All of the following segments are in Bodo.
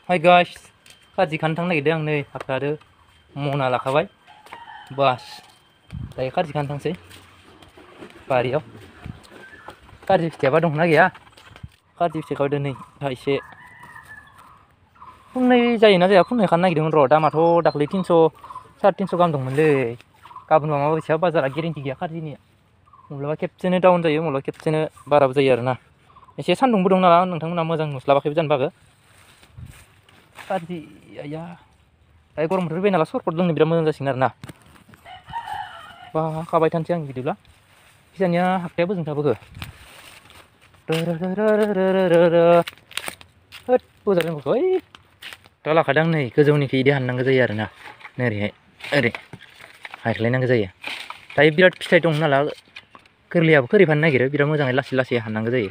हाय गाइस खाजि खानो थांनो नागिरदों आं नै हाबथादो मना लाखाबाय बास दायो खाजि खानो थांसै बारियाव खाजि फिथाइयाबा दंना गैया खाजि फिथाइखौ दिनै एसे फुंनै जायोना जाया फुंनै खानो नागिरदोंमोन र' दामाथ' दाख्लै 300 350 गाहाम दंमोनलै गाबोन माबा बेसेबा बाजारा गेरेन्टि गैया खाजिनिया माब्लाबा खेबसेनो डाउन जायो माब्लाबा खेबसेनो बाराबो जायो आरोना एसे सान्दुंबो दं नालाय नोंथांमोना मोजां नुस्लाबाखैबो जानो हागौ खाजि आया दायो गरम बोथोर फैबाय नालाय सरबत लोंनो बिराद मोजां जासिगोन आरोना बा खाबाय थानोसै आं बिदिब्ला फैसानिया हाबथाया बोजों थाबोखो होद बोजादों ओइ दा लाखादों आं नै गोजौनिखै इदि हाननांगौ जायो आरोना ओरैहाय ओरै हायख्लायनांगौ जायो दायो बिराद फिथाइ दं नालाय गोरलैयाबो खोरिफानो नागिरो बिराद मोजाङै लासै लासै हाननांगौ जायो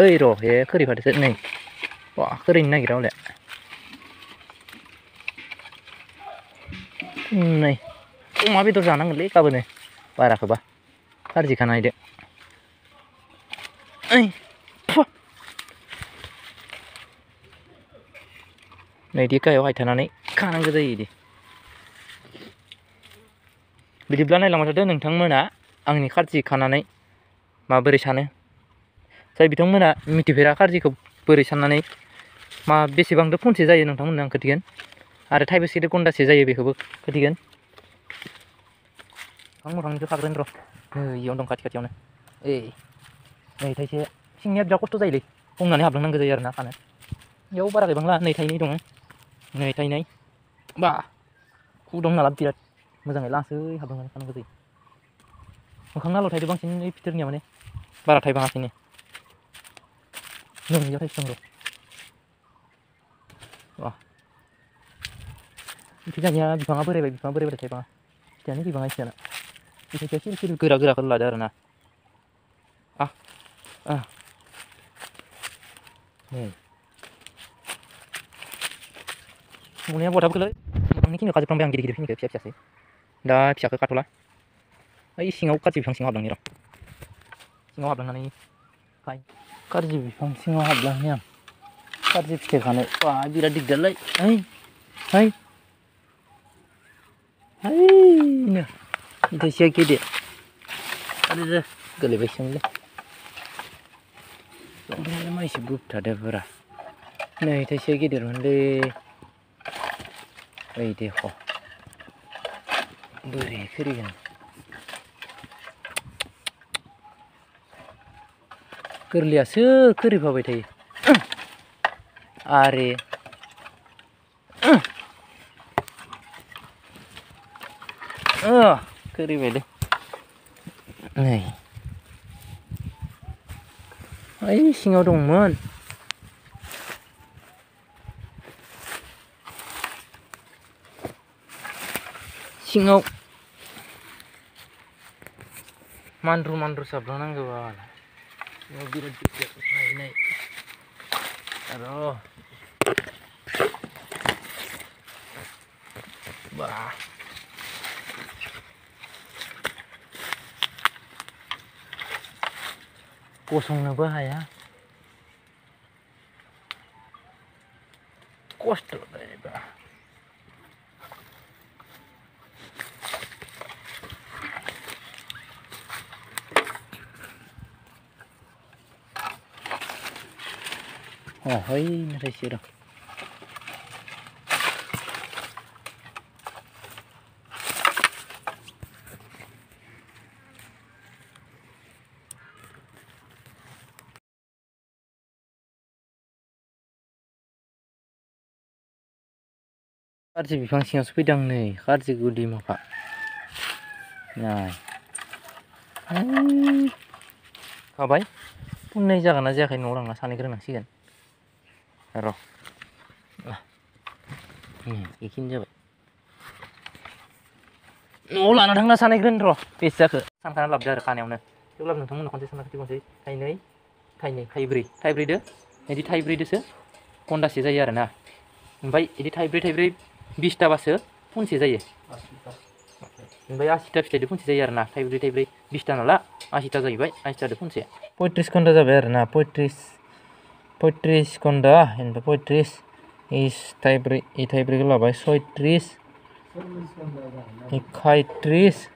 ओइ र' हे खोरिफादोसो नै बा खोरिनो नागिरा हले नै अमा बेदर जानांगोनलै गाबोनो बाराखोबा खारजि खाना हैदो ओइ नै इदि गाहायाव हायथानानै खानांगौ जायो इदि बिदिब्ला नायलांबाय थादो नोंथांमोना आंनि खारजि खानानै माबोरै सानो जाय बिथांमोना मिथिफेरा खारजिखौ बोरै साननानै मा बेसेबांथो फुनसे जायो नोंथांमोननो आं खोन्थिगोन आरो थाइबेसे घन्टासे जायो बेखौबो खोन्थिगोन आं मोखांनिखौ खाग्रोनि र' नै इयावनो दं खाथि खाथियावनो नै थाइसे सिंनिया बिराद खस्थ' जायोलै हमनानै हाबलांनांगौ जायो आरोना खानो बेयाव बारा गैबांला नै थाइनै दङ नै थाइनै बा खु दं नालाय बिराद मोजाङै लासै हाबलांनानै खानांगौ जायो मोखांनाल' थाइदो बांसिन ओइ भितरनिया माने बारा थाइबाङाखैनो नै इयाव थाइसे दं र' बा फिथाइया बिफाङा बोरायबाथाय थाइबाङा फिथाइयानो गैबाङा फिथाइयाना फिथाइया सिरि सिरि गोरा गोराखौ लादो आरोना नै मोनाया बहा थाबोखोलै मोखांनिखिनिखौ खाजोबफ्रांबाय आं गिदिर गिदिरखिनिखौ फिसा फिसासै दा फिसाखौ खाथ'ला ओइ सिङाव खारजि बिफां सिङाव हाबलांनि र' सिङाव हाबलांनानै खारजि बिफां सिङाव हाबलांनि आं खारजि फिथाइ खानो बा बिराद दिगदारलै हैनो थाइसेया गेदेर आरो गोलैबायसोमोनलै ओमफ्राय मा एसे बोबथादो बोरा नै थाइसेया गेदेरमोनलै ओइ देख' बोरै खोरिगोन गोरलैयासो खोरिफाबाय थायो आरे खोरिबायलै नै ओइ सिङाव दंमोन सिङाव मानद्रु मानद्रुसो हाबलांनांगौ बाल सिङाव बिराद दिगदार नाय र' बा गसंनोबो हाया खस्थ' जायोबा हैनो थाइसे र' खारजि बिफां सिङावसो फैदों आं नै खारजि गुदि माखा नाय खाबाय फुननै जागोन ना जायाखै न'आव लांना सानैग्रोनांसिगोन र' बेखिनि जाबाय न'आव लाना थांना सानैग्रोन र' बेसे जाखो सानखाना लाबोदो आरो खानायावनो थेवब्लाबो नोंथांमोना खनसे सानना खोन्थिबावनोसै थाइनै थाइब्रैदो बिदि थाइब्रैदोसो घन्टासे जायो आरोना ओमफ्राय बिदि थाइब्रै 20ताबासो फुनसे जायो ओमफ्राय 80ता फिथाइदो फुनसे जायो आरोना थाइब्रै 20ता नाला 80ता जाहैबाय 80तादो फुनसे 35 घन्टा जाबाय आरोना 35 35 घन्टा इनिफ्राय 35 इ थाइब्रैखौ लाबाय 36 इ 31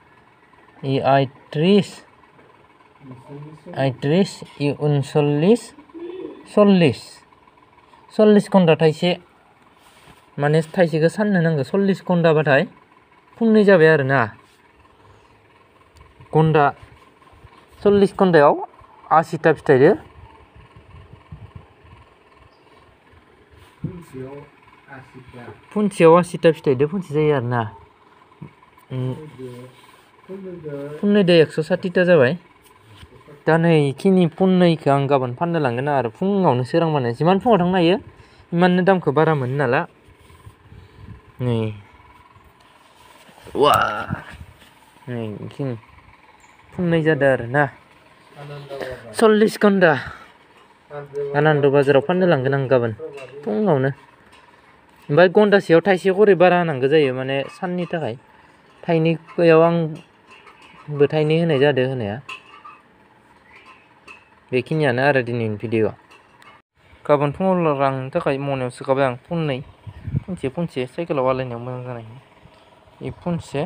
इ 38 इ 39 40 घन्टा थाइसे माने थाइसेखौ साननो नांगौ 40 घन्टाबाथाय फुंनै जाबाय आरोना घन्टा 40 घन्टायाव 80टा फिथाइ दो फुनसेयाव 80टा फिथाइ दो फुनसे जायो आरोना फुननै दो 160टा जाबाय दा नै इखिनि फुननैखौ आं गाबोन फाननो लांगोन आरो फुङावनो सोरांबानो जिमान फुङाव थांनो हायो इमाननो दामखौ बारा मोनो नाला नै वा नै इखिनि फुननै जादों आरोना 40 घन्टा आनन्द बाजाराव फाननो लांगोन आं गाबोन फुङावनो ओमफ्राय घन्टासेयाव थाइसे खरि बारा होनांगौ जायो माने साननि थाखाय थाइनैयाव आंबो थाइनै होनाय जादों होनाया बेखिनियानो आरो दिनैनि भिडिअ गाबोन फुङाव लांनो थाखाय मनायाव सोखाबाय आं फुनसे साइकेलाव आलायनायाव मोजां जानायनि इ फुनसे